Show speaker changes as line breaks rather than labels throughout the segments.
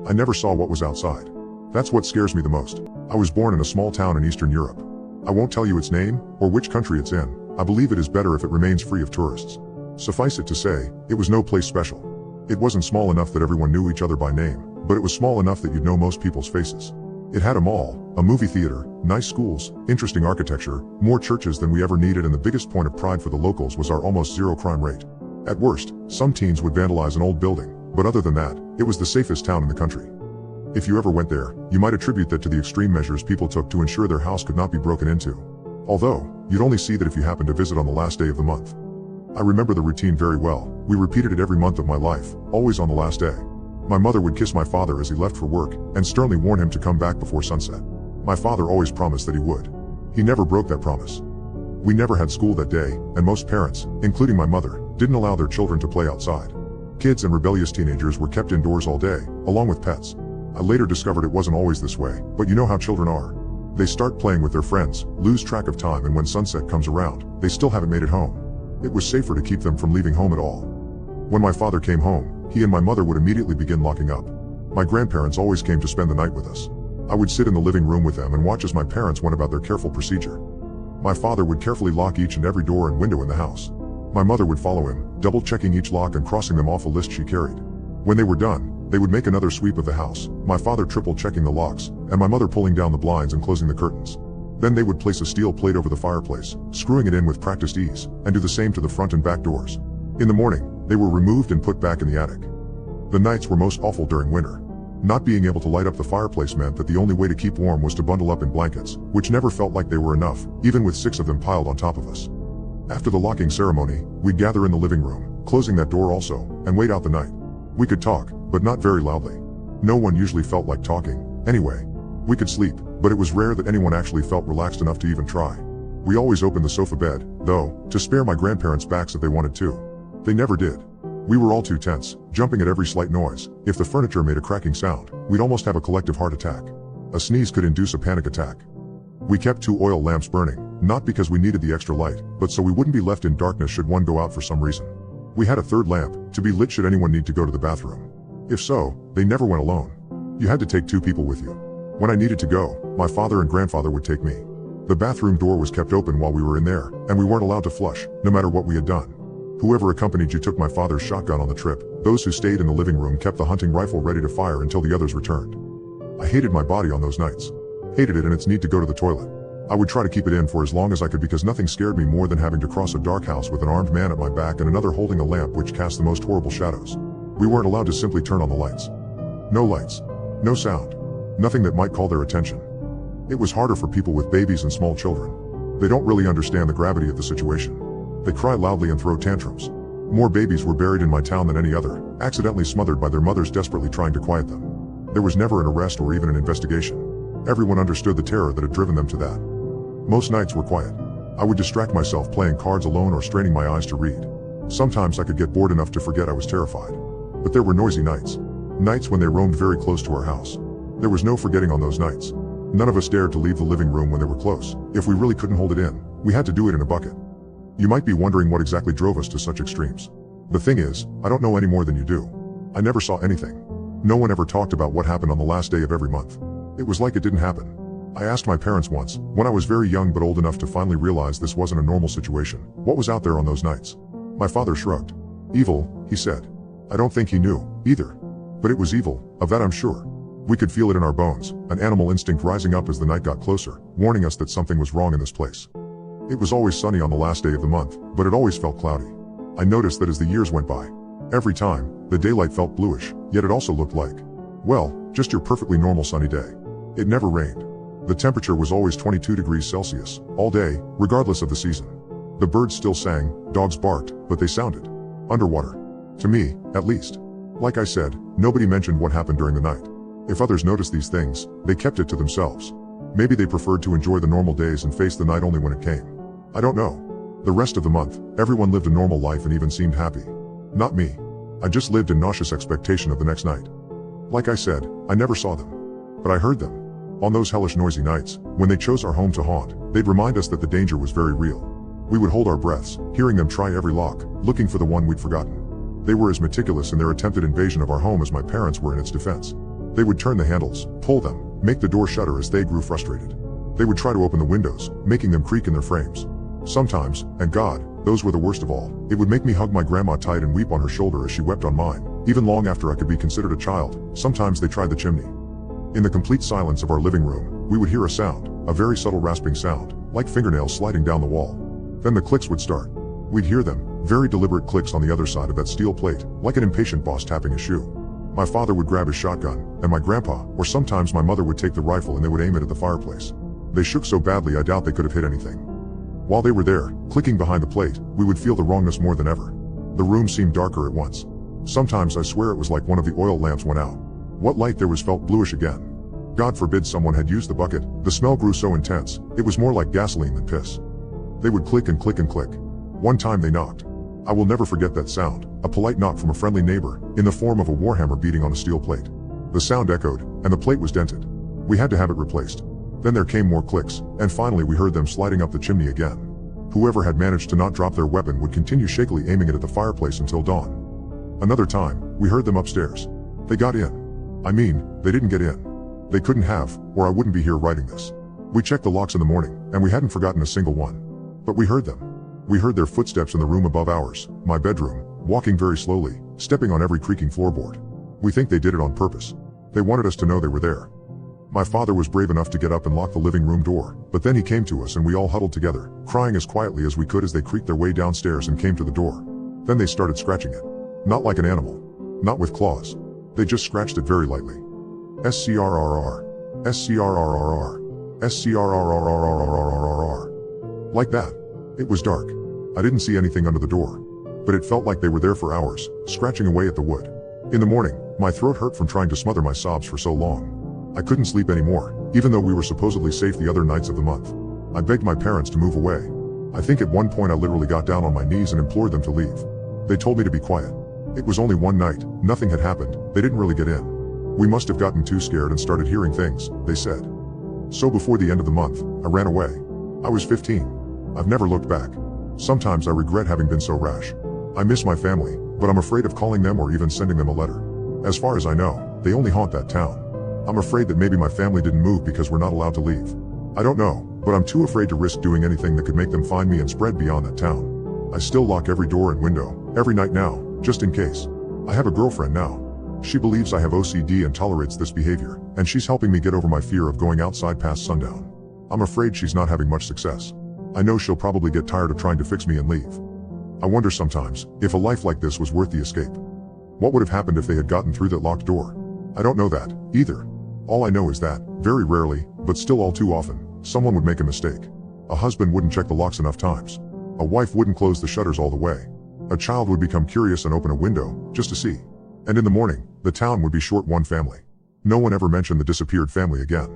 I never saw what was outside. That's what scares me the most. I was born in a small town in Eastern Europe. I won't tell you its name, or which country it's in. I believe it is better if it remains free of tourists. Suffice it to say, it was no place special. It wasn't small enough that everyone knew each other by name, but it was small enough that you'd know most people's faces. It had a mall, a movie theater, nice schools, interesting architecture, more churches than we ever needed, and the biggest point of pride for the locals was our almost zero crime rate. At worst, some teens would vandalize an old building, but other than that, it was the safest town in the country. If you ever went there, you might attribute that to the extreme measures people took to ensure their house could not be broken into. Although, you'd only see that if you happened to visit on the last day of the month. I remember the routine very well. We repeated it every month of my life, always on the last day. My mother would kiss my father as he left for work, and sternly warn him to come back before sunset. My father always promised that he would. He never broke that promise. We never had school that day, and most parents, including my mother, didn't allow their children to play outside. Kids and rebellious teenagers were kept indoors all day, along with pets. I later discovered it wasn't always this way, but you know how children are. They start playing with their friends, lose track of time, and when sunset comes around, they still haven't made it home. It was safer to keep them from leaving home at all. When my father came home, he and my mother would immediately begin locking up. My grandparents always came to spend the night with us. I would sit in the living room with them and watch as my parents went about their careful procedure. My father would carefully lock each and every door and window in the house. My mother would follow him, double-checking each lock and crossing them off a list she carried. When they were done, they would make another sweep of the house, my father triple-checking the locks, and my mother pulling down the blinds and closing the curtains. Then they would place a steel plate over the fireplace, screwing it in with practiced ease, and do the same to the front and back doors. In the morning, they were removed and put back in the attic. The nights were most awful during winter. Not being able to light up the fireplace meant that the only way to keep warm was to bundle up in blankets, which never felt like they were enough, even with 6 of them piled on top of us. After the locking ceremony, we'd gather in the living room, closing that door also, and wait out the night. We could talk, but not very loudly. No one usually felt like talking, anyway. We could sleep, but it was rare that anyone actually felt relaxed enough to even try. We always opened the sofa bed, though, to spare my grandparents' backs if they wanted to. They never did. We were all too tense, jumping at every slight noise. If the furniture made a cracking sound, we'd almost have a collective heart attack. A sneeze could induce a panic attack. We kept 2 oil lamps burning, not because we needed the extra light, but so we wouldn't be left in darkness should one go out for some reason. We had a 3rd lamp, to be lit should anyone need to go to the bathroom. If so, they never went alone. You had to take 2 people with you. When I needed to go, my father and grandfather would take me. The bathroom door was kept open while we were in there, and we weren't allowed to flush, no matter what we had done. Whoever accompanied you took my father's shotgun on the trip. Those who stayed in the living room kept the hunting rifle ready to fire until the others returned. I hated my body on those nights. Hated it and its need to go to the toilet. I would try to keep it in for as long as I could because nothing scared me more than having to cross a dark house with an armed man at my back and another holding a lamp which cast the most horrible shadows. We weren't allowed to simply turn on the lights. No lights. No sound. Nothing that might call their attention. It was harder for people with babies and small children. They don't really understand the gravity of the situation. They cry loudly and throw tantrums. More babies were buried in my town than any other, accidentally smothered by their mothers desperately trying to quiet them. There was never an arrest or even an investigation. Everyone understood the terror that had driven them to that. Most nights were quiet. I would distract myself playing cards alone or straining my eyes to read. Sometimes I could get bored enough to forget I was terrified. But there were noisy nights. Nights when they roamed very close to our house. There was no forgetting on those nights. None of us dared to leave the living room when they were close. If we really couldn't hold it in, we had to do it in a bucket. You might be wondering what exactly drove us to such extremes. The thing is, I don't know any more than you do. I never saw anything. No one ever talked about what happened on the last day of every month. It was like it didn't happen. I asked my parents once, when I was very young but old enough to finally realize this wasn't a normal situation, what was out there on those nights. My father shrugged. Evil, he said. I don't think he knew, either. But it was evil, of that I'm sure. We could feel it in our bones, an animal instinct rising up as the night got closer, warning us that something was wrong in this place. It was always sunny on the last day of the month, but it always felt cloudy. I noticed that as the years went by. Every time, the daylight felt bluish, yet it also looked like, well, just your perfectly normal sunny day. It never rained. The temperature was always 22 degrees Celsius, all day, regardless of the season. The birds still sang, dogs barked, but they sounded underwater. To me, at least. Like I said, nobody mentioned what happened during the night. If others noticed these things, they kept it to themselves. Maybe they preferred to enjoy the normal days and face the night only when it came. I don't know. The rest of the month, everyone lived a normal life and even seemed happy. Not me. I just lived in nauseous expectation of the next night. Like I said, I never saw them. But I heard them. On those hellish noisy nights, when they chose our home to haunt, they'd remind us that the danger was very real. We would hold our breaths, hearing them try every lock, looking for the one we'd forgotten. They were as meticulous in their attempted invasion of our home as my parents were in its defense. They would turn the handles, pull them, make the door shudder as they grew frustrated. They would try to open the windows, making them creak in their frames. Sometimes, and God, those were the worst of all, it would make me hug my grandma tight and weep on her shoulder as she wept on mine, even long after I could be considered a child. Sometimes they tried the chimney. In the complete silence of our living room, we would hear a sound, a very subtle rasping sound, like fingernails sliding down the wall. Then the clicks would start. We'd hear them, very deliberate clicks on the other side of that steel plate, like an impatient boss tapping his shoe. My father would grab his shotgun, and my grandpa, or sometimes my mother would take the rifle and they would aim it at the fireplace. They shook so badly I doubt they could have hit anything. While they were there, clicking behind the plate, we would feel the wrongness more than ever. The room seemed darker at once. Sometimes I swear it was like one of the oil lamps went out. What light there was felt bluish again. God forbid someone had used the bucket. The smell grew so intense, it was more like gasoline than piss. They would click and click and click. One time they knocked. I will never forget that sound, a polite knock from a friendly neighbor, in the form of a warhammer beating on a steel plate. The sound echoed, and the plate was dented. We had to have it replaced. Then there came more clicks, and finally we heard them sliding up the chimney again. Whoever had managed to not drop their weapon would continue shakily aiming it at the fireplace until dawn. Another time, we heard them upstairs. They got in. I mean, they didn't get in. They couldn't have, or I wouldn't be here writing this. We checked the locks in the morning, and we hadn't forgotten a single one. But we heard them. We heard their footsteps in the room above ours, my bedroom, walking very slowly, stepping on every creaking floorboard. We think they did it on purpose. They wanted us to know they were there. My father was brave enough to get up and lock the living room door, but then he came to us and we all huddled together, crying as quietly as we could as they creaked their way downstairs and came to the door. Then they started scratching it. Not like an animal. Not with claws. They just scratched it very lightly. SCRRR. SCRRRR. SCRRRRRRRRR. Like that. It was dark. I didn't see anything under the door. But it felt like they were there for hours, scratching away at the wood. In the morning, my throat hurt from trying to smother my sobs for so long. I couldn't sleep anymore, even though we were supposedly safe the other nights of the month. I begged my parents to move away. I think at one point I literally got down on my knees and implored them to leave. They told me to be quiet. It was only one night, nothing had happened, they didn't really get in. We must have gotten too scared and started hearing things, they said. So before the end of the month, I ran away. I was 15. I've never looked back. Sometimes I regret having been so rash. I miss my family, but I'm afraid of calling them or even sending them a letter. As far as I know, they only haunt that town. I'm afraid that maybe my family didn't move because we're not allowed to leave. I don't know, but I'm too afraid to risk doing anything that could make them find me and spread beyond that town. I still lock every door and window, every night now, just in case. I have a girlfriend now. She believes I have OCD and tolerates this behavior, and she's helping me get over my fear of going outside past sundown. I'm afraid she's not having much success. I know she'll probably get tired of trying to fix me and leave. I wonder sometimes, if a life like this was worth the escape. What would have happened if they had gotten through that locked door? I don't know that, either. All I know is that, very rarely, but still all too often, someone would make a mistake. A husband wouldn't check the locks enough times. A wife wouldn't close the shutters all the way. A child would become curious and open a window, just to see. And in the morning, the town would be short one family. No one ever mentioned the disappeared family again.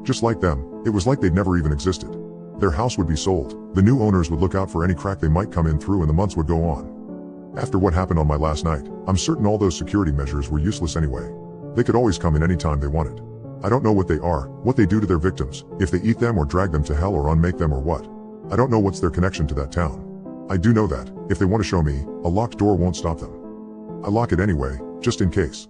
Just like them, it was like they'd never even existed. Their house would be sold, the new owners would look out for any crack they might come in through and the months would go on. After what happened on my last night, I'm certain all those security measures were useless anyway. They could always come in any time they wanted. I don't know what they are, what they do to their victims, if they eat them or drag them to hell or unmake them or what. I don't know what's their connection to that town. I do know that, if they want to show me, a locked door won't stop them. I lock it anyway, just in case.